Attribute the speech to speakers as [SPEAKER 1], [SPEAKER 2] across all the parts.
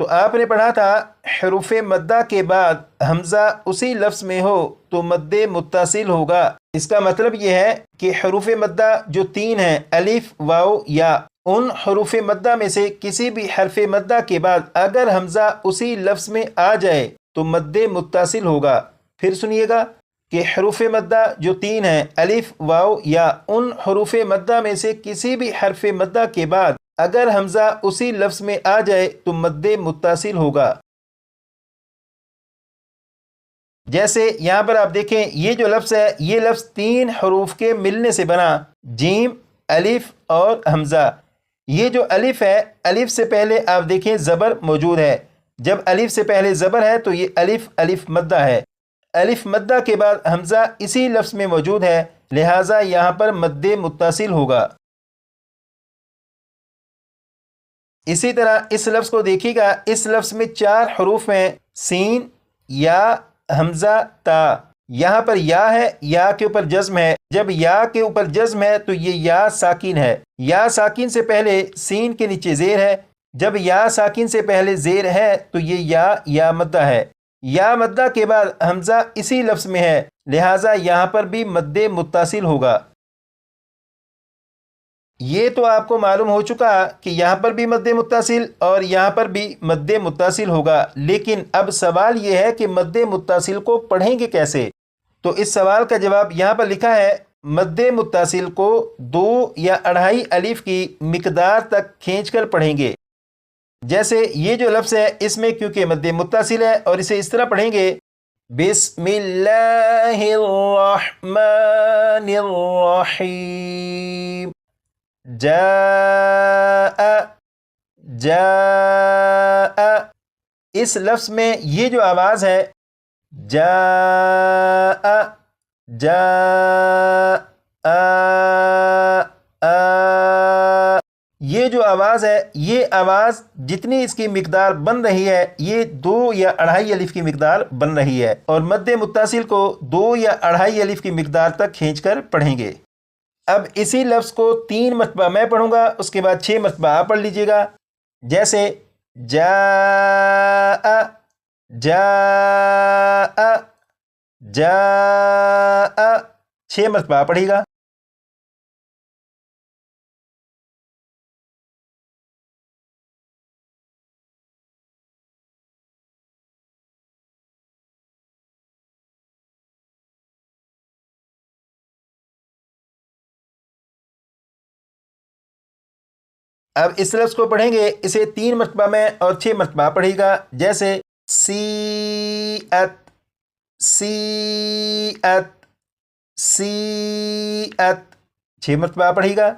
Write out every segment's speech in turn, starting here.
[SPEAKER 1] تو آپ نے پڑھا تھا حروف مدہ کے بعد حمزہ اسی لفظ میں ہو تو مد متصل ہوگا۔ اس کا مطلب یہ ہے کہ حروف مدہ جو 3 ہیں الف، واو، یا، ان حروف مدہ میں سے کسی بھی حرف مدہ کے بعد اگر حمزہ اسی لفظ میں آ جائے تو مد متصل ہوگا۔ پھر سنیے گا کہ حروف مدہ جو 3 ہیں الف، واو، یا، ان حروف مدہ میں سے کسی بھی حرف مدہ کے بعد اگر حمزہ اسی لفظ میں آ جائے تو مد متصل ہوگا۔ جیسے یہاں پر آپ دیکھیں یہ جو لفظ ہے یہ لفظ 3 حروف کے ملنے سے بنا، جیم، الف اور حمزہ۔ یہ جو الف ہے، الف سے پہلے آپ دیکھیں زبر موجود ہے۔ جب الف سے پہلے زبر ہے تو یہ الف الف مدہ ہے۔ الف مدہ کے بعد حمزہ اسی لفظ میں موجود ہے، لہٰذا یہاں پر مد متصل ہوگا۔ اسی طرح اس لفظ کو دیکھیے گا، اس لفظ میں 4 حروف ہیں، سین، یا، حمزہ، تا۔ یہاں پر یا ہے، یا کے اوپر جزم ہے۔ جب یا کے اوپر جزم ہے تو یہ یا ساکن ہے۔ یا ساکن سے پہلے سین کے نیچے زیر ہے۔ جب یا ساکن سے پہلے زیر ہے تو یہ یا مدہ ہے۔ یا مدہ کے بعد حمزہ اسی لفظ میں ہے، لہٰذا یہاں پر بھی مد متصل ہوگا۔ یہ تو آپ کو معلوم ہو چکا کہ یہاں پر بھی مد متصل اور یہاں پر بھی مد متصل ہوگا، لیکن اب سوال یہ ہے کہ مد متصل کو پڑھیں گے کیسے؟ تو اس سوال کا جواب یہاں پر لکھا ہے، مد متصل کو 2 یا 2.5 الف کی مقدار تک کھینچ کر پڑھیں گے۔ جیسے یہ جو لفظ ہے اس میں کیونکہ مد متصل ہے اور اسے اس طرح پڑھیں گے، بسم اللہ الرحمن الرحیم، جاء، جاء۔ اس لفظ میں یہ جو آواز ہے جاء، جاء، یہ جو آواز ہے، یہ آواز جتنی اس کی مقدار بن رہی ہے یہ 2 یا 2.5 الف کی مقدار بن رہی ہے، اور مد متصل کو 2 یا 2.5 الف کی مقدار تک کھینچ کر پڑھیں گے۔ اب اسی لفظ کو 3 مرتبہ میں پڑھوں گا، اس کے بعد 6 مرتبہ آپ پڑھ لیجئے گا۔ جیسے جاء، جاء، جاء، 6 مرتبہ آپ پڑھیے گا۔ اب اس لفظ کو پڑھیں گے، اسے 3 مرتبہ میں اور 6 مرتبہ پڑھے گا۔ جیسے سیئت، سیئت، سیئت، 6 مرتبہ پڑھے گا۔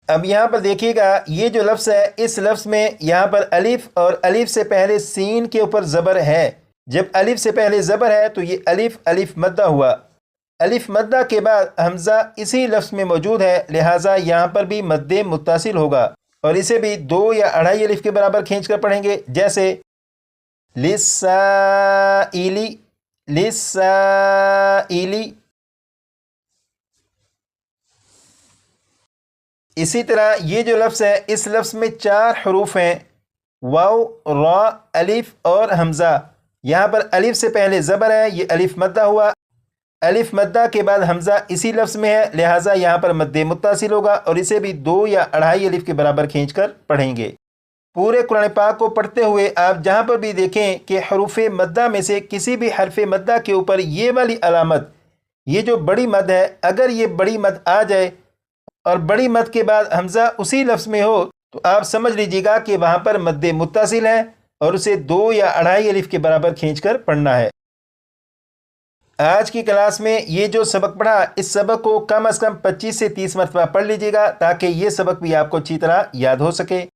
[SPEAKER 1] اب یہاں پر دیکھیے گا یہ جو لفظ ہے اس لفظ میں یہاں پر الف اور الف سے پہلے سین کے اوپر زبر ہے۔ جب الف سے پہلے زبر ہے تو یہ الف الف مدہ ہوا۔ الف مدہ کے بعد حمزہ اسی لفظ میں موجود ہے، لہٰذا یہاں پر بھی مد متصل ہوگا، اور اسے بھی 2 یا 2.5 الف کے برابر کھینچ کر پڑھیں گے۔ جیسے لِلسَّائِلِ، لِلسَّائِلِ۔ اسی طرح یہ جو لفظ ہے اس لفظ میں 4 حروف ہیں، واو، را، الف اور حمزہ۔ یہاں پر الف سے پہلے زبر ہے، یہ الف مدہ ہوا۔ الف مدہ کے بعد حمزہ اسی لفظ میں ہے، لہٰذا یہاں پر مد متصل ہوگا، اور اسے بھی 2 یا 2.5 الف کے برابر کھینچ کر پڑھیں گے۔ پورے قرآن پاک کو پڑھتے ہوئے آپ جہاں پر بھی دیکھیں کہ حروف مدہ میں سے کسی بھی حرف مدہ کے اوپر یہ والی علامت، یہ جو بڑی مد ہے، اگر یہ بڑی مد آ جائے اور بڑی مد کے بعد حمزہ اسی لفظ میں ہو تو آپ سمجھ لیجیے گا کہ وہاں پر مد متصل ہے، اور اسے 2 یا 2.5 الف کے برابر کھینچ کر پڑھنا ہے۔ آج کی کلاس میں یہ جو سبق پڑھا، اس سبق کو کم از کم 25 سے 30 مرتبہ پڑھ لیجیے گا تاکہ یہ سبق بھی آپ کو اچھی طرح یاد ہو سکے۔